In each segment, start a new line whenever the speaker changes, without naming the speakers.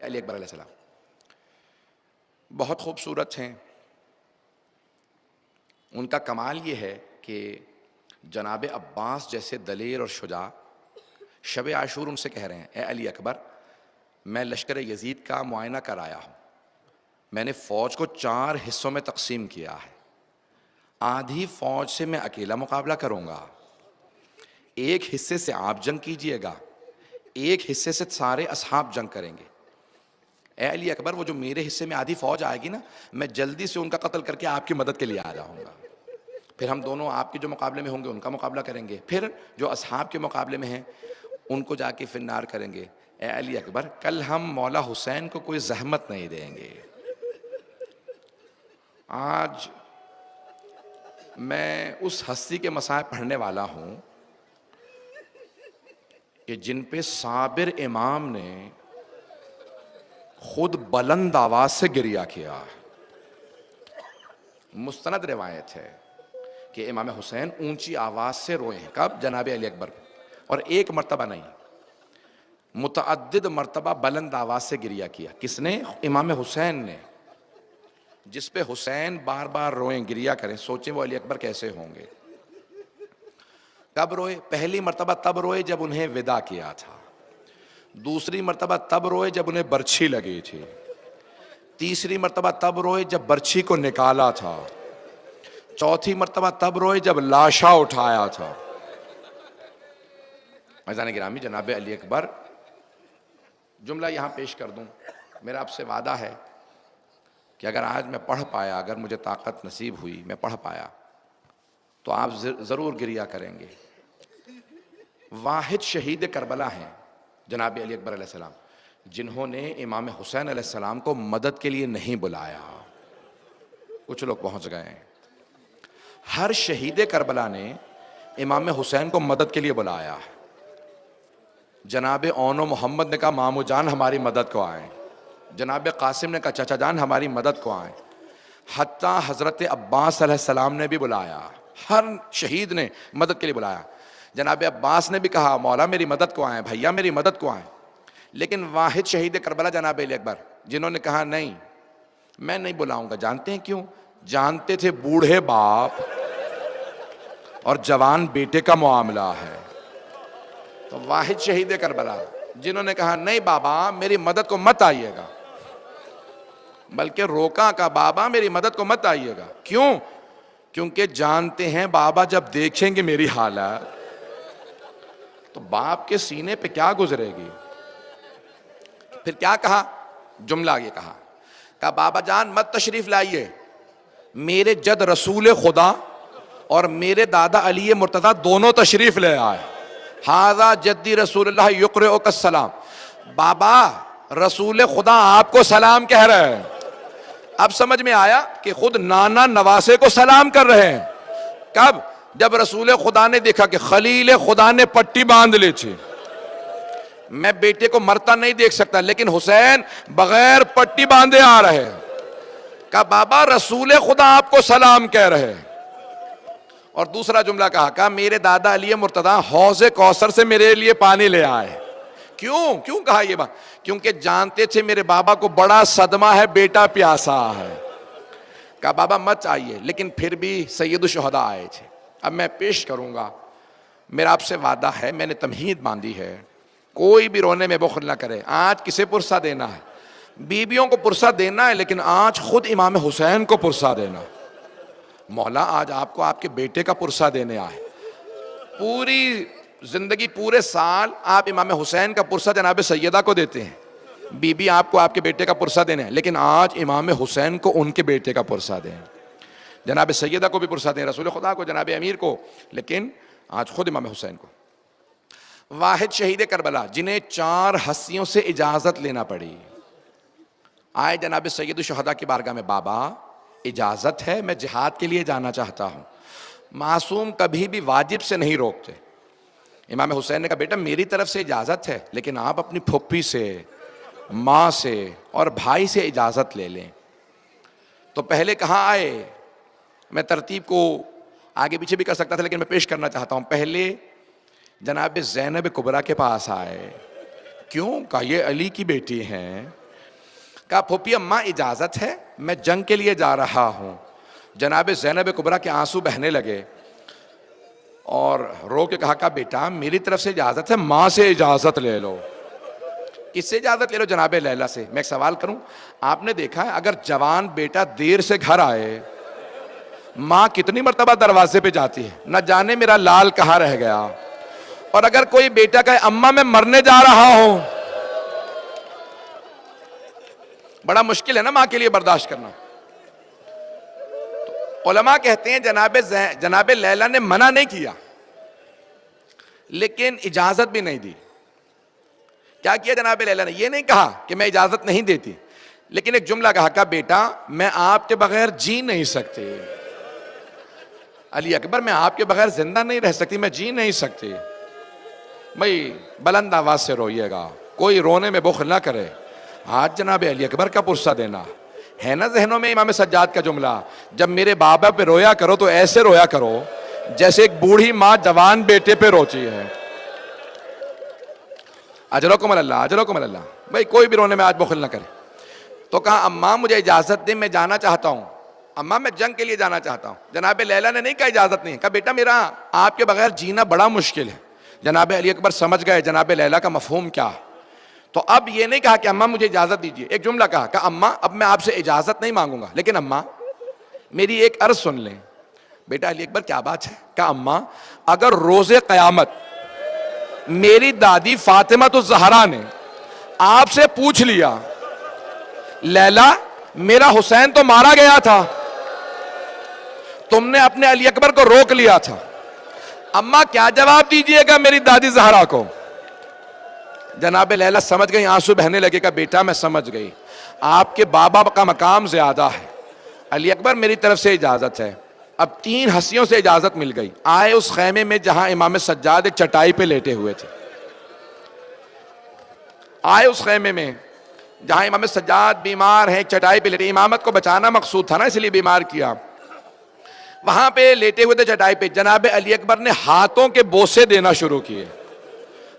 علی اکبر علیہ السلام بہت خوبصورت ہیں. ان کا کمال یہ ہے کہ جناب عباس جیسے دلیر اور شجاع شب عاشور ان سے کہہ رہے ہیں اے علی اکبر میں لشکر یزید کا معائنہ کرایا ہوں. میں نے فوج کو 4 حصوں میں تقسیم کیا ہے. آدھی فوج سے میں اکیلا مقابلہ کروں گا, ایک حصے سے آپ جنگ کیجئے گا, ایک حصے سے سارے اصحاب جنگ کریں گے. اے علی اکبر وہ جو میرے حصے میں آدھی فوج آئے گی نا, میں جلدی سے ان کا قتل کر کے آپ کی مدد کے لیے آ جاؤں گا. پھر ہم دونوں آپ کے جو مقابلے میں ہوں گے ان کا مقابلہ کریں گے, پھر جو اصحاب کے مقابلے میں ہیں ان کو جا کے فی النار کریں گے. اے علی اکبر کل ہم مولا حسین کو کوئی زحمت نہیں دیں گے. آج میں اس ہستی کے مصائب پڑھنے والا ہوں کہ جن پہ صابر امام نے خود بلند آواز سے گریہ کیا. مستند روایت ہے کہ امام حسین اونچی آواز سے روئے ہیں. کب؟ جناب علی اکبر. اور ایک مرتبہ نہیں, متعدد مرتبہ بلند آواز سے گریہ کیا. کس نے؟ امام حسین نے. جس پہ حسین بار بار روئیں, گریہ کریں, سوچیں وہ علی اکبر کیسے ہوں گے. کب روئے؟ پہلی مرتبہ تب روئے جب انہیں ودا کیا تھا. دوسری مرتبہ تب روئے جب انہیں برچھی لگی تھی. تیسری مرتبہ تب روئے جب برچھی کو نکالا تھا. چوتھی مرتبہ تب روئے جب لاشا اٹھایا تھا. عزیزان گرامی, جناب علی اکبر, جملہ یہاں پیش کر دوں. میرا آپ سے وعدہ ہے کہ اگر آج میں پڑھ پایا, اگر مجھے طاقت نصیب ہوئی, میں پڑھ پایا, تو آپ ضرور گریہ کریں گے. واحد شہید کربلا ہیں جناب علی اکبر علیہ السلام جنہوں نے امام حسین علیہ السلام کو مدد کے لیے نہیں بلایا. کچھ لوگ پہنچ گئے ہیں. ہر شہید کربلا نے امام حسین کو مدد کے لیے بلایا. جناب اون و محمد نے کہا مامو جان ہماری مدد کو آئیں. جناب قاسم نے کہا چچا جان ہماری مدد کو آئیں. حتیٰ حضرت عباس علیہ السلام نے بھی بلایا. ہر شہید نے مدد کے لیے بلایا. جناب عباس نے بھی کہا مولا میری مدد کو آئیں, بھیا میری مدد کو آئیں. لیکن واحد شہید کربلا جناب علی اکبر جنہوں نے کہا نہیں میں نہیں بلاؤں گا. جانتے ہیں کیوں؟ جانتے تھے بوڑھے باپ اور جوان بیٹے کا معاملہ ہے. تو واحد شہید کربلا جنہوں نے کہا نہیں بابا میری مدد کو مت آئیے گا, بلکہ روکا کا بابا میری مدد کو مت آئیے گا. کیوں؟ کیونکہ جانتے ہیں بابا جب دیکھیں گے میری حالت تو باپ کے سینے پہ کیا گزرے گی. پھر کیا کہا؟ جملہ یہ کہا کہ بابا جان مت تشریف لائیے, میرے جد رسول خدا اور میرے دادا علی مرتضیٰ دونوں تشریف لے آئے. ھذا جدی رسول اللہ یقرئک السلام. بابا رسول خدا آپ کو سلام کہہ رہے ہیں. اب سمجھ میں آیا کہ خود نانا نواسے کو سلام کر رہے ہیں. کب؟ جب رسول خدا نے دیکھا کہ خلیل خدا نے پٹی باندھ لی تھی. میں بیٹے کو مرتا نہیں دیکھ سکتا, لیکن حسین بغیر پٹی باندھے آ رہے ہیں. کہا بابا رسول خدا آپ کو سلام کہہ رہے ہیں. اور دوسرا جملہ کہا میرے دادا علی مرتضیٰ حوض کوثر سے میرے لیے پانی لے آئے. کیوں کہا یہ بات؟ کیونکہ جانتے تھے میرے بابا کو بڑا صدمہ ہے, بیٹا پیاسا ہے. کہا بابا مت آئیے, لیکن پھر بھی سید الشہداء آئے تھے. اب میں پیش کروں گا. میرا آپ سے وعدہ ہے, میں نے تمہید باندھی ہے, کوئی بھی رونے میں بخل نہ کرے. آج کسے پرسہ دینا ہے؟ بیویوں کو پرسہ دینا ہے, لیکن آج خود امام حسین کو پرسہ دینا. مولا آج آپ کو آپ کے بیٹے کا پرسہ دینے آئے. پوری زندگی پورے سال آپ امام حسین کا پرسہ جناب سیدہ کو دیتے ہیں, بی بی آپ کو آپ کے بیٹے کا پرسہ دینے ہیں, لیکن آج امام حسین کو ان کے بیٹے کا پرسہ دیں. جناب سیدہ کو بھی پرسہ دیں, رسول خدا کو, جناب امیر کو, لیکن آج خود امام حسین کو. واحد شہید کربلا جنہیں 4 ہستیوں سے اجازت لینا پڑی. آئے جناب سید الشہداء کی بارگاہ میں, بابا اجازت ہے, میں جہاد کے لیے جانا چاہتا ہوں. معصوم کبھی بھی واجب سے نہیں روکتے. امام حسین نے کہا بیٹا میری طرف سے اجازت ہے, لیکن آپ اپنی پھوپھی سے, ماں سے اور بھائی سے اجازت لے لیں. تو پہلے کہاں آئے؟ میں ترتیب کو آگے پیچھے بھی کر سکتا تھا, لیکن میں پیش کرنا چاہتا ہوں. پہلے جناب زینب کبریٰ کے پاس آئے. کیوں؟ کہا یہ علی کی بیٹی ہیں, کہا پھوپھی اماں اجازت ہے، میں جنگ کے لیے جا رہا ہوں۔ جناب زینب کبریٰ کے آنسو بہنے لگے اور رو کے کہا بیٹا میری طرف سے اجازت ہے، ماں سے اجازت لے لو۔ کس سے اجازت لے لو؟ جناب لیلا سے۔ میں ایک سوال کروں، آپ نے دیکھا ہے اگر جوان بیٹا دیر سے گھر آئے ماں کتنی مرتبہ دروازے پہ جاتی ہے، نہ جانے میرا لال کہاں رہ گیا؟ اور اگر کوئی بیٹا کہے اماں میں مرنے جا رہا ہوں، بڑا مشکل ہے نا ماں کے لیے برداشت کرنا۔ علماء کہتے ہیں جناب لیلا نے منع نہیں کیا لیکن اجازت بھی نہیں دی۔ کیا کیا جناب لیلا نے؟ یہ نہیں کہا کہ میں اجازت نہیں دیتی، لیکن ایک جملہ کہا بیٹا میں آپ کے بغیر جی نہیں سکتی، علی اکبر میں آپ کے بغیر زندہ نہیں رہ سکتی، میں جی نہیں سکتی۔ بھائی بلند آواز سے روئیے گا، کوئی رونے میں بخل نہ کرے۔ آج جناب علی اکبر کا پرسہ دینا ہے نا ذہنوں میں امام سجاد کا جملہ، جب میرے بابا پہ رویا کرو تو ایسے رویا کرو جیسے ایک بوڑھی ماں جوان بیٹے پہ روتی ہے۔ اجرکم اللہ، اجرکم اللہ۔ بھائی کوئی بھی رونے میں آج بخل نہ کرے۔ تو کہا اماں مجھے اجازت دیں، میں جانا چاہتا ہوں، اماں میں جنگ کے لیے جانا چاہتا ہوں۔ جناب لیلا نے نہیں کہا اجازت نہیں، کہا بیٹا میرا آپ کے بغیر جینا بڑا مشکل ہے۔ جناب علی اکبر سمجھ گئے جناب لیلا کا مفہوم کیا، تو اب یہ نہیں کہا کہ اماں مجھے اجازت دیجیے، ایک جملہ کہا کہ اماں اب میں آپ سے اجازت نہیں مانگوں گا، لیکن اماں میری ایک عرض سن لیں۔ بیٹا علی اکبر کیا بات ہے؟ کہا اماں اگر روز قیامت میری دادی فاطمہ الزہرا نے آپ سے پوچھ لیا لیلا میرا حسین تو مارا گیا تھا، تم نے اپنے علی اکبر کو روک لیا تھا، اماں کیا جواب دیجئے گا میری دادی زہرا کو؟ جناب لیلا سمجھ گئی، آنسو بہنے لگے، کہ بیٹا میں سمجھ گئی آپ کے بابا کا مقام زیادہ ہے، علی اکبر میری طرف سے اجازت ہے۔ اب 3 ہنسیوں سے اجازت مل گئی۔ آئے اس خیمے میں جہاں امام سجاد ایک چٹائی پہ لیٹے ہوئے تھے، آئے اس خیمے میں جہاں امام سجاد بیمار ہیں، چٹائی پہ لیٹے، امامت کو بچانا مقصود تھا نا اس لیے بیمار کیا، وہاں پہ لیٹے ہوئے تھے چٹائی پہ۔ جناب علی اکبر نے ہاتھوں کے بوسے دینا شروع کیے،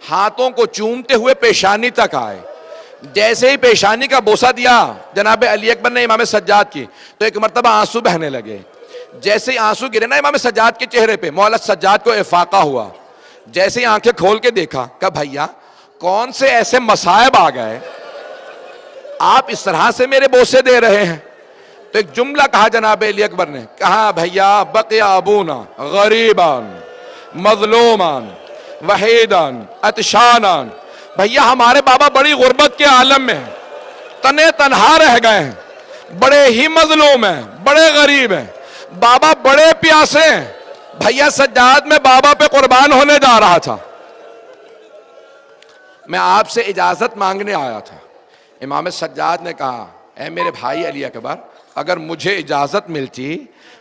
ہاتھوں کو چومتے ہوئے پیشانی تک آئے۔ جیسے ہی پیشانی کا بوسہ دیا جناب علی اکبر نے امام سجاد کی تو ایک مرتبہ آنسو بہنے لگے۔ جیسے ہی آنسو گرے نا امام سجاد کے چہرے پہ، مولا سجاد کو افاقہ ہوا۔ جیسے ہی آنکھیں کھول کے دیکھا کہ بھیا کون سے ایسے مصائب آ گئے آپ اس طرح سے میرے بوسے دے رہے ہیں؟ تو ایک جملہ کہا جناب علی اکبر نے، کہا بھیا بقی ابونا غریبان مظلومان وحیدان عطشانان، بھیا ہمارے بابا بڑی غربت کے عالم میں ہیں، تنے تنہا رہ گئے ہیں، بڑے ہی مظلوم ہیں، بڑے غریب ہیں، بابا بڑے پیاسے ہیں۔ بھیا سجاد میں بابا پہ قربان ہونے جا رہا تھا، میں آپ سے اجازت مانگنے آیا تھا۔ امام سجاد نے کہا اے میرے بھائی علی اکبر اگر مجھے اجازت ملتی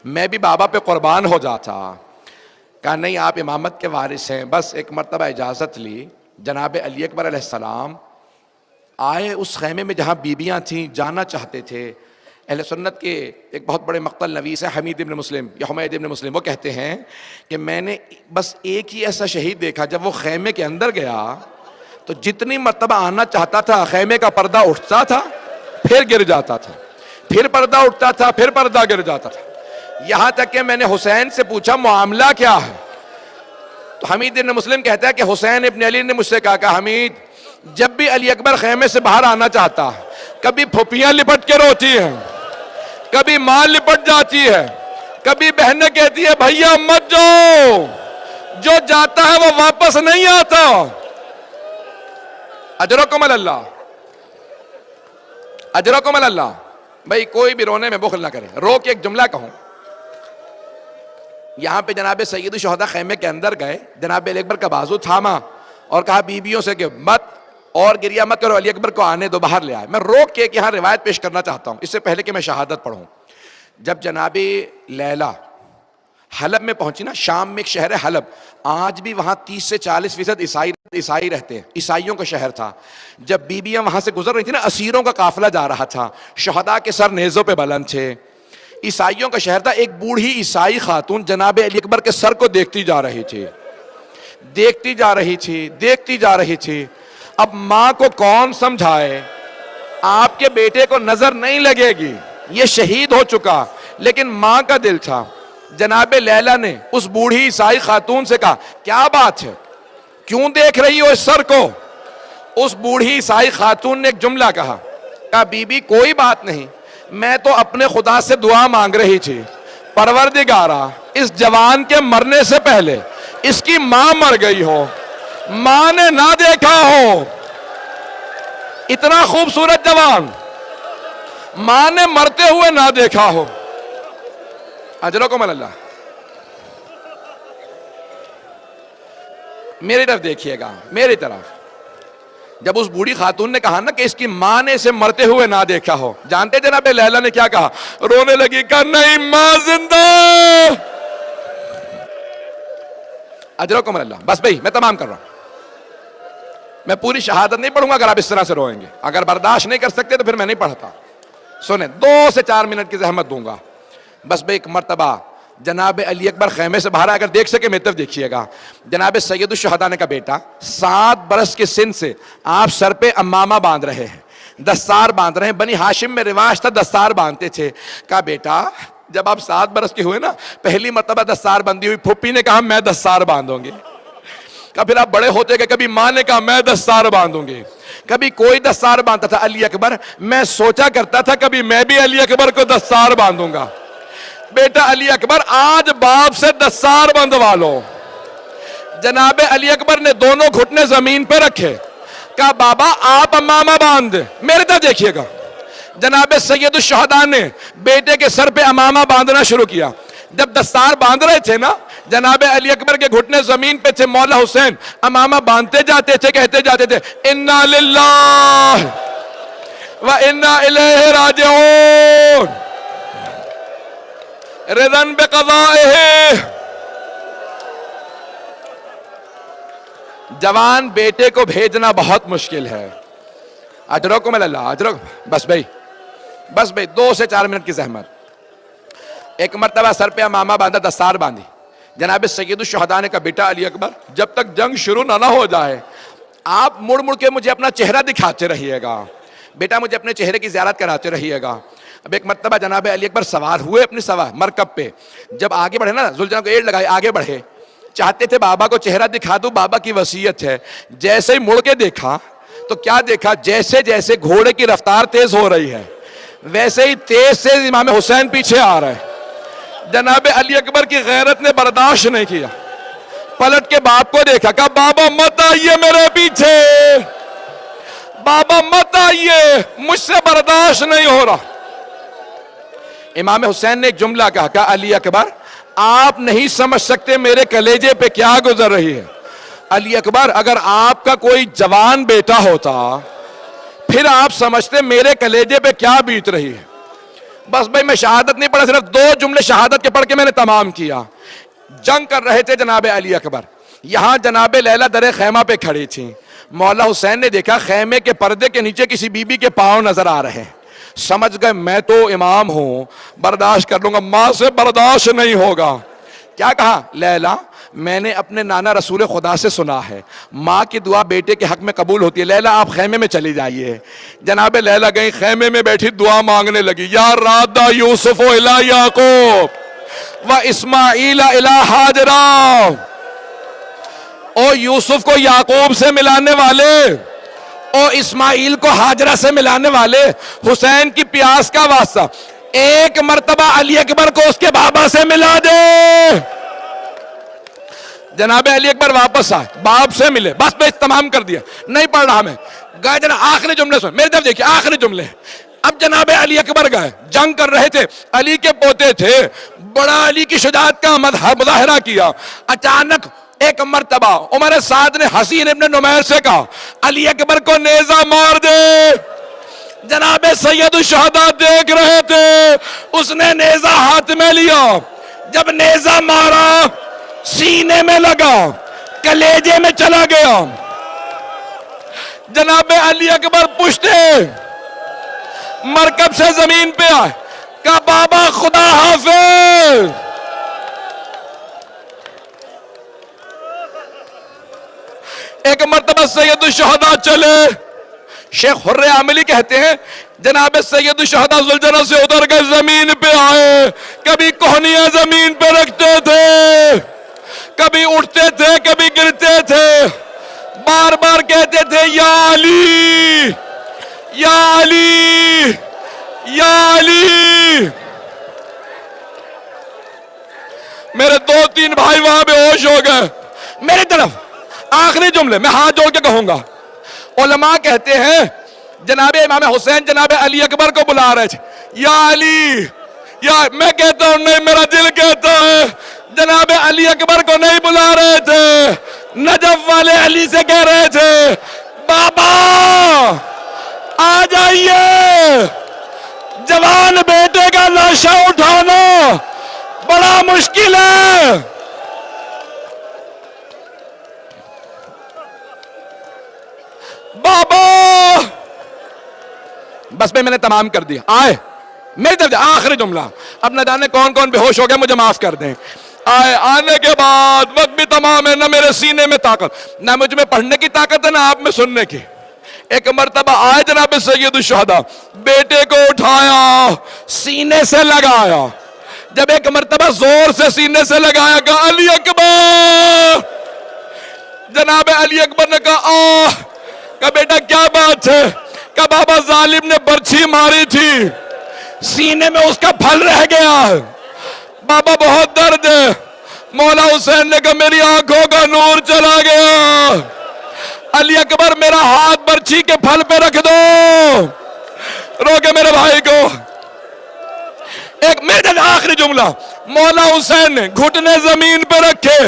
میں بھی بابا پہ قربان ہو جاتا۔ کہا نہیں آپ امامت کے وارث ہیں، بس ایک مرتبہ اجازت لی۔ جناب علی اکبر علیہ السلام آئے اس خیمے میں جہاں بیبیاں تھیں، جانا چاہتے تھے۔ اہل سنت کے ایک بہت بڑے مقتل نویس ہیں حمید ابن مسلم یا حمید ابن مسلم، وہ کہتے ہیں کہ میں نے بس ایک ہی ایسا شہید دیکھا، جب وہ خیمے کے اندر گیا تو جتنی مرتبہ آنا چاہتا تھا خیمے کا پردہ اٹھتا تھا پھر گر جاتا تھا، پھر پردہ اٹھتا تھا پھر پردہ گر جاتا تھا، یہاں تک کہ میں نے حسین سے پوچھا معاملہ کیا ہے؟ تو حمید ابن مسلم کہتا ہے کہ حسین ابن علی نے مجھ سے کہا کہ حمید جب بھی علی اکبر خیمے سے باہر آنا چاہتا ہے کبھی پھوپھیاں لپٹ کے روتی ہیں، کبھی ماں لپٹ جاتی ہے، کبھی بہنیں کہتی ہے بھیا مت جاؤ، جو جاتا ہے وہ واپس نہیں آتا۔ اجرکم اللہ، اجرکم اللہ۔ بھائی کوئی بھی رونے میں بخل نہ کرے۔ رو کے ایک جملہ کہوں، یہاں پہ جناب سید الشہداء خیمے کے اندر گئے، جناب علی اکبر کا بازو تھاما اور کہا بیویوں سے کہ مت اور گریہ مت کرو، علی اکبر کو آنے دو، باہر لے آئے۔ میں روک کے یہاں روایت پیش کرنا چاہتا ہوں اس سے پہلے کہ میں شہادت پڑھوں۔ جب جناب لیلا حلب میں پہنچی نا، شام میں ایک شہر ہے حلب، آج بھی وہاں 30 سے 40% عیسائی رہتے ہیں، عیسائیوں کا شہر تھا۔ جب بیویاں وہاں سے گزر رہی تھی نا، اسیروں کا قافلہ جا رہا تھا، شہداء کے سر نیزوں پہ بلند تھے، عیسائیوں کا شہر تھا۔ ایک بوڑھی عیسائی خاتون جناب علی اکبر کے سر کو دیکھتی جا رہی تھی، دیکھتی جا رہی تھی، دیکھتی جا رہی تھی۔ اب ماں کو کون سمجھائے؟ آپ کے بیٹے کو نظر نہیں لگے گی، یہ شہید ہو چکا، لیکن ماں کا دل تھا۔ جناب لیلا نے اس بوڑھی عیسائی خاتون سے کہا کیا بات ہے، کیوں دیکھ رہی ہو اس سر کو؟ اس بوڑھی عیسائی خاتون نے ایک جملہ کہا بی بی کوئی بات نہیں، میں تو اپنے خدا سے دعا مانگ رہی تھی، پروردگارا اس جوان کے مرنے سے پہلے اس کی ماں مر گئی ہو، ماں نے نہ دیکھا ہو، اتنا خوبصورت جوان ماں نے مرتے ہوئے نہ دیکھا ہو۔ اجرکم اللہ۔ میری طرف دیکھیے گا، میری طرف۔ جب اس بوڑھی خاتون نے کہا نا کہ اس کی ماں نے اسے مرتے ہوئے نہ دیکھا ہو، جانتے جناب لیلا نے کیا کہا؟ رونے لگی کہ نہیں، ماں زندہ۔ اجرکم اللہ۔ بس بھئی میں تمام کر رہا ہوں، میں پوری شہادت نہیں پڑھوں گا اگر آپ اس طرح سے روئیں گے، اگر برداشت نہیں کر سکتے تو پھر میں نہیں پڑھتا۔ سنیں، 2 سے 4 منٹ کی زحمت دوں گا۔ بس بھئی ایک مرتبہ جناب علی اکبر خیمے سے باہر اگر دیکھ سکے میری طرف دیکھیے گا، جناب سید الشہداء کا بیٹا 7 برس کے سن سے آپ سر پہ امامہ باندھ رہے ہیں، دستار باندھ رہے ہیں۔ بنی ہاشم میں رواج تھا دستار باندھتے تھے۔ کہا بیٹا جب آپ 7 برس کے ہوئے نا، پہلی مرتبہ دستار بندی ہوئی، پھپھی نے کہا میں دستار باندھوں گی۔ کہا پھر آپ بڑے ہوتے گئے، کبھی ماں نے کہا میں دستار باندھوں گی، کبھی کوئی دستار باندھتا تھا۔ علی اکبر میں سوچا کرتا تھا کبھی میں بھی علی اکبر کو دستار باندھوں گا۔ بیٹا علی اکبر آج باپ سے دستار بندھوا لو۔ جناب علی اکبر نے دونوں گھٹنے زمین پہ رکھے، کہا بابا آپ امامہ باندھ دیں۔ میرے طرف دیکھیے گا، جناب سید الشہداء نے بیٹے کے سر پہ امامہ باندھنا شروع کیا۔ جب دستار باندھ رہے تھے نا، جناب علی اکبر کے گھٹنے زمین پہ تھے، مولا حسین امامہ باندھتے جاتے تھے، کہتے جاتے تھے انا للہ و انا الیہ راجعون رضن بقضائہ۔ جوان بیٹے کو بھیجنا بہت مشکل ہے۔ اجرکم اللہ، اجرکم۔ بس بھئی 2 سے 4 منٹ کی زحمت۔ ایک مرتبہ سر پہ امامہ باندھا، دستار باندھی۔ جناب سید الشہداء نے کہا بیٹا علی اکبر جب تک جنگ شروع نہ ہو جائے آپ مڑ کے مجھے اپنا چہرہ دکھاتے رہیے گا، بیٹا مجھے اپنے چہرے کی زیارت کراتے رہیے گا۔ اب ایک مرتبہ جناب علی اکبر سوار ہوئے اپنی مرکب پہ، جب آگے بڑھے نا، ذوالجلال کو ایڑ لگائے آگے بڑھے، چاہتے تھے بابا کو چہرہ دکھا دوں، بابا کی وصیت ہے۔ جیسے ہی مڑ کے دیکھا تو کیا دیکھا؟ جیسے جیسے گھوڑے کی رفتار تیز ہو رہی ہے ویسے ہی تیز سے امام حسین پیچھے آ رہا ہے۔ جناب علی اکبر کی غیرت نے برداشت نہیں کیا، پلٹ کے باپ کو دیکھا، کہا بابا مت آئیے میرے پیچھے، بابا مت آئیے، مجھ سے برداشت نہیں ہو رہا۔ امام حسین نے ایک جملہ کہا علی اکبر آپ نہیں سمجھ سکتے میرے کلیجے پہ کیا گزر رہی ہے۔ علی اکبر اگر آپ کا کوئی جوان بیٹا ہوتا پھر آپ سمجھتے میرے کلیجے پہ کیا بیت رہی ہے۔ بس بھئی میں شہادت نہیں پڑھا، صرف 2 جملے شہادت کے پڑھ کے میں نے تمام کیا۔ جنگ کر رہے تھے جناب علی اکبر، یہاں جناب لیلا در خیمہ پہ کھڑی تھی۔ مولا حسین نے دیکھا خیمے کے پردے کے نیچے کسی بی بی کے پاؤں نظر آ رہے ہیں، سمجھ گئے میں تو امام ہوں، برداشت کر لوں گا، ماں سے برداشت نہیں ہوگا۔ کیا کہا؟ لیلا میں نے اپنے نانا رسول خدا سے سنا ہے ماں کی دعا بیٹے کے حق میں قبول ہوتی ہے، لیلا آپ خیمے میں چلی جائیے۔ جناب لیلا گئی، خیمے میں بیٹھی دعا مانگنے لگی، یا رادہ یوسف الی یعقوب و اسماعیل الی ہاجرہ، او یوسف کو یعقوب سے ملانے والے، او اسماعیل کو ہاجرہ سے ملانے والے، حسین کی پیاس کا واسطہ ایک مرتبہ علی اکبر کو اس کے بابا سے ملا دے۔ جناب علی اکبر واپس آئے، باپ سے ملے، بس میں تمام کر دیا، نہیں پڑھ رہا میں، گئے جناب آخری جملے سن، میری طرف دیکھیں آخری جملے۔ اب جناب علی اکبر گئے، جنگ کر رہے تھے، علی کے پوتے تھے، بڑا علی کی شجاعت کا مظاہرہ کیا۔ اچانک ایک مرتبہ عمر سعد نے حسین ابن نمیر سے کہا علی اکبر کو نیزہ مار دے۔ جناب سید الشہداء دیکھ رہے تھے، اس نے نیزہ ہاتھ میں لیا، جب نیزہ مارا سینے میں لگا، کلیجے میں چلا گیا۔ جناب علی اکبر پشتے مرکب سے زمین پہ آئے، کہا بابا خدا حافظ۔ ایک مرتبہ سید الشہداء چلے، شیخ حر عاملی کہتے ہیں جناب سید الشہداء ذوالجلال سے اتر کے زمین پہ آئے، کبھی کوہنیاں زمین پہ رکھتے تھے، کبھی اٹھتے تھے کبھی گرتے تھے، بار بار کہتے تھے یا علی یا علی یا علی۔ میرے 2-3 بھائی وہاں بے ہوش ہو گئے۔ میری طرف آخری جملے میں ہاتھ جوڑ کے کہوں گا، علماء کہتے ہیں جناب امام حسین جناب علی اکبر کو بلا رہے تھے، یا علی یا، میں کہتا ہوں نہیں، میرا دل کہتا ہے جناب علی اکبر کو نہیں بلا رہے تھے، نجف والے علی سے کہہ رہے تھے بابا آ جائیے، جوان بیٹے کا لاشا اٹھانا بڑا مشکل ہے۔ بابا بس میں نے تمام کر دیا، آئے میری طرف آخری جملہ، اب نہ جانے کون کون بے ہوش ہو گیا، مجھے معاف کر دیں۔ آئے، آنے کے بعد وقت بھی تمام ہے، نہ میرے سینے میں طاقت، نہ مجھ میں پڑھنے کی طاقت ہے، نہ آپ میں سننے کی۔ ایک مرتبہ آئے جناب سید الشہداء، بیٹے کو اٹھایا، سینے سے لگایا، جب ایک مرتبہ زور سے سینے سے لگایا، کہا علی اکبر، جناب علی اکبر نے کہا کہا بیٹا کیا بات ہے؟ کہا بابا ظالم نے برچھی ماری تھی، سینے میں اس کا پھل رہ گیا ہے، بابا بہت درد ہے۔ مولا حسین نے کہا میری آنکھوں کا نور چلا گیا، علی اکبر میرا ہاتھ برچھی کے پھل پہ رکھ دو، روکے میرے بھائی کو۔ ایک میرے آخری جملہ، مولا حسین نے گھٹنے زمین پہ رکھے،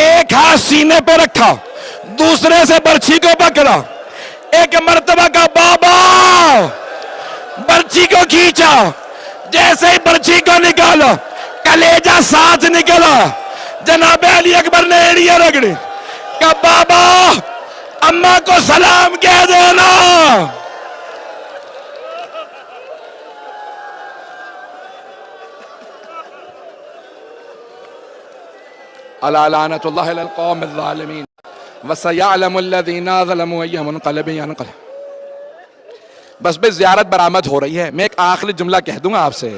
ایک ہاتھ سینے پہ رکھا، دوسرے سے برچھی کو پکڑا، ایک مرتبہ کا بابا، برچھی کو کھینچا، جیسے ہی برچھی کو نکالا کلیجہ ساتھ نکلا، جناب علی اکبر نے ایڑیاں رگڑی، کہا بابا اماں کو سلام کہہ دینا۔ الا لعنۃ اللہ علی القوم الظالمین وسیعلم الذین ظلموا ای منقلب ینقلب۔ بس زیارت برآمد ہو رہی ہے، میں ایک آخری جملہ کہہ دوں گا آپ سے،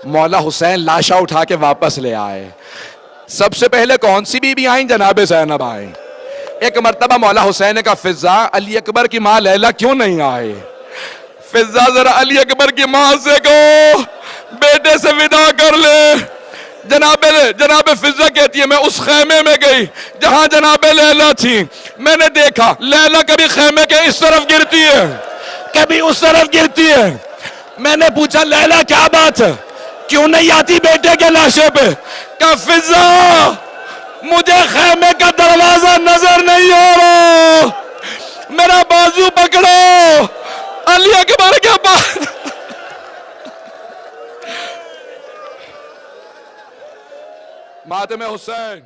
مولا حسین لاشا اٹھا کے واپس لے آئے۔ سب سے پہلے کون سی بی بی آئیں؟ جناب زینب آئیں۔ ایک مرتبہ مولا حسین نے کہا فضا، علی اکبر کی ماں لیلا کیوں نہیں آئے؟ فضا ذرا علی اکبر کی ماں سے کہو بیٹے سے ودا کر لے۔ جناب فضا کہتی ہے میں اس خیمے میں گئی جہاں جناب لیلا تھی، میں نے دیکھا لیلا کبھی خیمے کے اس طرف گرتی ہے کبھی اس طرف گرتی ہے، میں نے پوچھا لیلا کیا بات ہے، کیوں نہیں آتی بیٹے کے لاشے پہ؟ کہا فضا مجھے خیمے کا دروازہ نظر نہیں آ رہا، میرا بازو پکڑو۔ علی اکبر کے پاس ماتم حسین